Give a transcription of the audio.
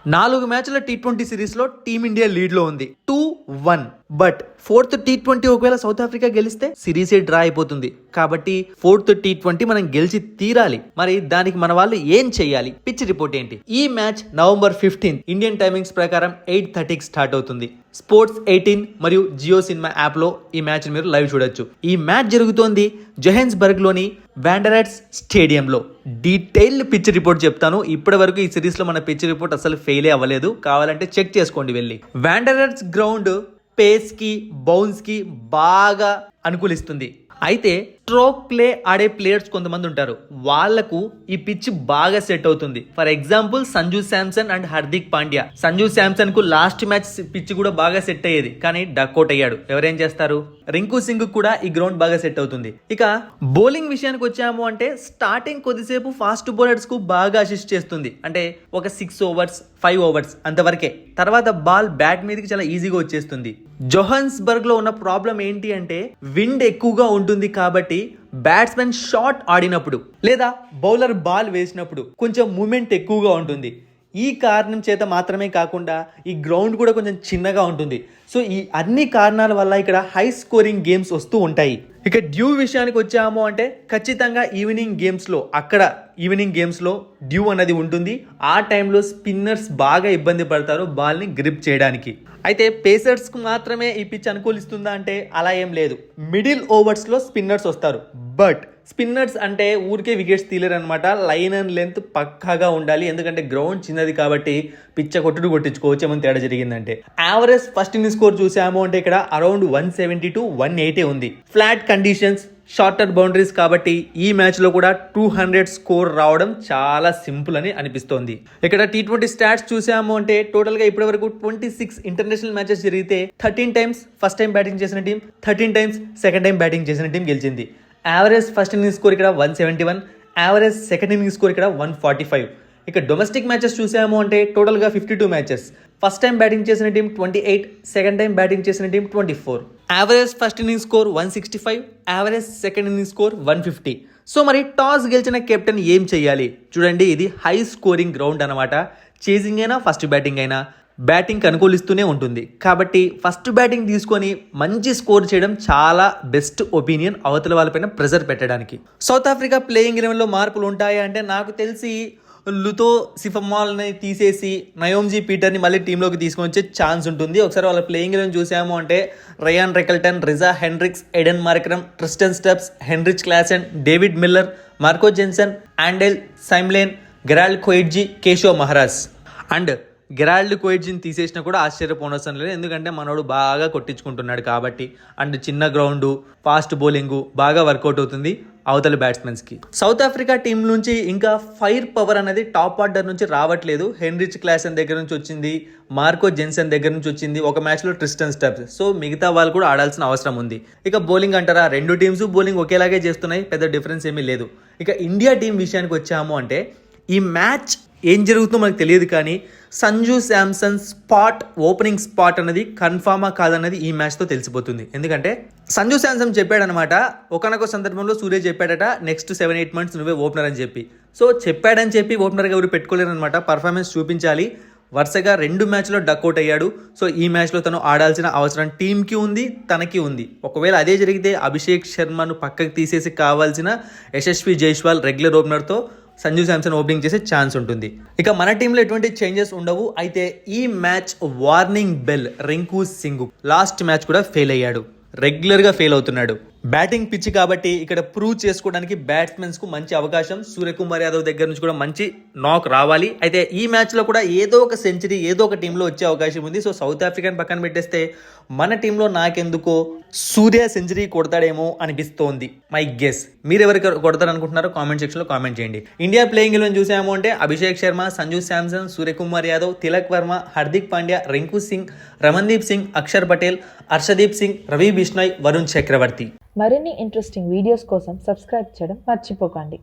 4 మ్యాచ్ల T20 సిరీస్లో team India లీడ్లో ఉంది 2-1. బట్ 4th T20 ఒకవేళ సౌత్ ఆఫ్రికా గెలిస్తే సిరీసే డ్రా అయిపోతుంది. కాబట్టి 4th T20 మనం గెలిచి తీరాలి. మరి దానికి మన వాళ్ళు ఏం చేయాలి? పిచ్ రిపోర్ట్ ఏంటి? ఈ మ్యాచ్ November 15 ఇండియన్ టైమింగ్స్ ప్రకారం 8:30కి స్టార్ట్ అవుతుంది. స్పోర్ట్స్ 18 మరియు జియో సినిమా యాప్ లో ఈ మ్యాచ్ మీరు లైవ్ చూడొచ్చు. ఈ మ్యాచ్ జరుగుతోంది జోహాన్స్బర్గ్ లోని వాండరర్స్ స్టేడియంలో. డీటెయిల్డ్ పిచ్ రిపోర్ట్ చెప్తాను. ఇప్పటి వరకు ఈ సిరీస్ లో మన పిచ్ రిపోర్ట్ అసలు ఫెయిలే అవ్వలేదు. కావాలంటే చెక్ చేసుకోండి వెళ్ళి. వాండరర్స్ గ్రౌండ్ పేస్ కి బౌన్స్ కి బాగా అనుకూలిస్తుంది. అయితే స్ట్రోక్ ప్లే ఆడే ప్లేయర్స్ కొంతమంది ఉంటారు, వాళ్లకు ఈ పిచ్ బాగా సెట్ అవుతుంది. For example Sanju Samson and Hardik Pandya. Sanju Samson కు లాస్ట్ మ్యాచ్ పిచ్ కూడా బాగా సెట్ అయ్యేది, కానీ డక్అవుట్ అయ్యాడు. ఎవరేం చేస్తారు? రింకు సింగ్ కూడా ఈ గ్రౌండ్ బాగా సెట్ అవుతుంది. ఇక బౌలింగ్ విషయానికి వచ్చాము అంటే స్టార్టింగ్ కొద్దిసేపు ఫాస్ట్ బౌలర్స్ కు బాగా అసిస్ట్ చేస్తుంది. అంటే ఒక 6 overs 5 overs అంతవరకే. తర్వాత బాల్ బ్యాట్ మీదకి చాలా ఈజీగా వచ్చేస్తుంది. జోహాన్స్బర్గ్ లో ఉన్న ప్రాబ్లం ఏంటి అంటే విండ్ ఎక్కువగా ఉంటుంది. కాబట్టి బ్యాట్స్మెన్ షాట్ ఆడినప్పుడు లేదా బౌలర్ బాల్ వేసినప్పుడు కొంచెం మూమెంట్ ఎక్కువగా ఉంటుంది. ఈ కారణం చేత మాత్రమే కాకుండా ఈ గ్రౌండ్ కూడా కొంచెం చిన్నగా ఉంటుంది. సో ఈ అన్ని కారణాల వల్ల ఇక్కడ హై స్కోరింగ్ గేమ్స్ వస్తూ ఉంటాయి. ఇక డ్యూ విషయానికి వచ్చాము అంటే ఖచ్చితంగా ఈవినింగ్ గేమ్స్లో డ్యూ అన్నది ఉంటుంది. ఆ టైంలో స్పిన్నర్స్ బాగా ఇబ్బంది పడతారు బాల్ని గ్రిప్ చేయడానికి. అయితే పేసర్స్కు మాత్రమే ఈ పిచ్ అనుకూలిస్తుందా అంటే అలా ఏం లేదు. మిడిల్ ఓవర్స్లో స్పిన్నర్స్ వస్తారు. బట్ స్పిన్నర్స్ అంటే ఊరికే వికెట్స్ తీయలేరు అనమాట. లైన్ అండ్ లెంత్ పక్కాగా ఉండాలి. ఎందుకంటే గ్రౌండ్ చిన్నది కాబట్టి పిచ్చ కొట్టించుకోవచ్చు ఏమైనా తేడా జరిగిందంటే. యావరేజ్ ఫస్ట్ ఇన్నింగ్స్ స్కోర్ చూసాము అంటే ఇక్కడ అరౌండ్ 170 to 180 ఉంది. ఫ్లాట్ కండిషన్స్, షార్టర్ బౌండరీస్ కాబట్టి ఈ మ్యాచ్ లో కూడా 200 స్కోర్ రావడం చాలా సింపుల్ అని అనిపిస్తోంది. ఇక్కడ T20 స్టాట్స్ చూసాము అంటే టోటల్ గా ఇప్పటి వరకు 26 ఇంటర్నేషనల్ మ్యాచెస్ జరిగితే 13 times ఫస్ట్ టైం బ్యాటింగ్ చేసిన team, 13 times second time batting చేసిన టీం గెలిచింది. యావరేజ్ ఫస్ట్ ఇన్నింగ్స్ స్కోర్ ఇక్కడ 171, యావరేజ్ సెకండ్ ఇన్నింగ్స్ స్కోర్ ఇక్కడ 145. ఇక డొమెస్టిక్ మ్యాచెస్ చూసాము అంటే టోటల్ గా 52 మ్యాచెస్. ఫస్ట్ టైం బ్యాటింగ్ చేసిన టీం 28, సెకండ్ టైం బ్యాటింగ్ చేసిన team 24. Average first innings score 165, average second innings score 150. So మరి టాస్ గెలిచిన కెప్టెన్ ఏం చేయాలి? చూడండి, ఇది హై స్కోరింగ్ గ్రౌండ్ అనమాట. చేసింగ్ అయినా ఫస్ట్ బ్యాటింగ్ అయినా బ్యాటింగ్ అనుకూలిస్తూనే ఉంటుంది. కాబట్టి ఫస్ట్ బ్యాటింగ్ తీసుకొని మంచి స్కోర్ చేయడం చాలా బెస్ట్ ఒపీనియన్ అవతల వాళ్ళపైన ప్రెజర్ పెట్టడానికి. సౌత్ ఆఫ్రికా ప్లేయింగ్ 11లో మార్పులు ఉంటాయా అంటే నాకు తెలిసి లుతో సిఫమాల్ని తీసేసి నయోమ్జీ పీటర్ని మళ్ళీ టీంలోకి తీసుకొని వచ్చే ఛాన్స్ ఉంటుంది. ఒకసారి వాళ్ళ ప్లేయింగ్ 11 చూసాము అంటే Ryan Rickelton, Reeza Hendricks, Aiden Markram, Tristan Stubbs, Heinrich Klaasen, David Miller, Marco Jansen, Andile Simelane, Gerald Coetzee, Keshav Maharaj. And Gerald కోయిడ్జీని తీసేసినా కూడా ఆశ్చర్యపోనవసరం లేదు, ఎందుకంటే మనోడు బాగా కొట్టించుకుంటున్నాడు కాబట్టి. అండ్ చిన్న గ్రౌండ్, ఫాస్ట్ బౌలింగ్ బాగా వర్కౌట్ అవుతుంది అవతల బ్యాట్స్మెన్స్కి. సౌత్ ఆఫ్రికా టీం నుంచి ఇంకా ఫైర్ పవర్ అనేది టాప్ ఆర్డర్ నుంచి రావట్లేదు. హెన్రిచ్ క్లాసెన్ దగ్గర నుంచి వచ్చింది, మార్కో జెన్సన్ దగ్గర నుంచి వచ్చింది, ఒక మ్యాచ్లో ట్రిస్టన్ స్టెప్స్. సో మిగతా వాళ్ళు కూడా ఆడాల్సిన అవసరం ఉంది. ఇక బౌలింగ్ అంటారా, రెండు టీమ్స్ బౌలింగ్ ఒకేలాగే చేస్తున్నాయి, పెద్ద డిఫరెన్స్ ఏమీ లేదు. ఇక ఇండియా టీం విషయానికి వచ్చాము అంటే ఈ మ్యాచ్ ఏం జరుగుతుందో మనకు తెలియదు, కానీ సంజు శాంసన్ ఓపెనింగ్ స్పాట్ అనేది కన్ఫామా కాదన్నది ఈ మ్యాచ్తో తెలిసిపోతుంది. ఎందుకంటే సంజు శాంసన్ చెప్పాడనమాట, ఒకనొక సందర్భంలో సూర్య చెప్పాడట నెక్స్ట్ 7-8 months నువ్వే ఓపెనర్ అని చెప్పి. సో చెప్పాడని చెప్పి ఓపెనర్గా ఎవరు పెట్టుకోలేరు అనమాట. పర్ఫార్మెన్స్ చూపించాలి. వరుసగా 2 మ్యాచ్లో డక్అవుట్ అయ్యాడు. సో ఈ మ్యాచ్లో తను ఆడాల్సిన అవసరం టీంకి ఉంది, తనకి ఉంది. ఒకవేళ అదే జరిగితే అభిషేక్ శర్మను పక్కకు తీసేసి కావాల్సిన యశస్వి జైస్వాల్ రెగ్యులర్ ఓపెనర్తో సంజు శాంసన్ ఓపెనింగ్ చేసే ఛాన్స్ ఉంటుంది. ఇక మన టీంలో ఎటువంటి చేంజెస్ ఉండవు. అయితే ఈ match warning bell Rinku Singh last match కూడా ఫెయిల్ అయ్యాడు, రెగ్యులర్గా ఫెయిల్ అవుతున్నాడు. బ్యాటింగ్ పిచ్ కాబట్టి ఇక్కడ ప్రూవ్ చేసుకోవడానికి బ్యాట్స్మెన్స్ కు మంచి అవకాశం. సూర్యకుమార్ యాదవ్ దగ్గర నుంచి కూడా మంచి నాక్ రావాలి. అయితే ఈ మ్యాచ్ లో కూడా ఏదో ఒక సెంచరీ ఏదో ఒక టీంలో వచ్చే అవకాశం ఉంది. సో సౌత్ ఆఫ్రికాని పక్కన పెట్టేస్తే మన టీంలో నాకెందుకో సూర్య సెంచరీ కొడతాడేమో అనిపిస్తోంది, మై గెస్. మీరు ఎవరికి కొడతారనుకుంటున్నారో కామెంట్ సెక్షన్ లో కామెంట్ చేయండి. ఇండియా ప్లేయింగ్ 11 చూసాము అంటే అభిషేక్ శర్మ, సంజు శాంసన్, సూర్యకుమార్ యాదవ్, తిలక్ వర్మ, హార్దిక్ పాండ్యా, రింకు సింగ్, రమన్దీప్ సింగ్, అక్షర్ పటేల్, హర్షదీప్ సింగ్, రవి బిష్నాయ్, వరుణ్ చక్రవర్తి. మరిన్ని ఇంట్రెస్టింగ్ వీడియోస్ కోసం సబ్స్క్రైబ్ చేయడం మర్చిపోకండి.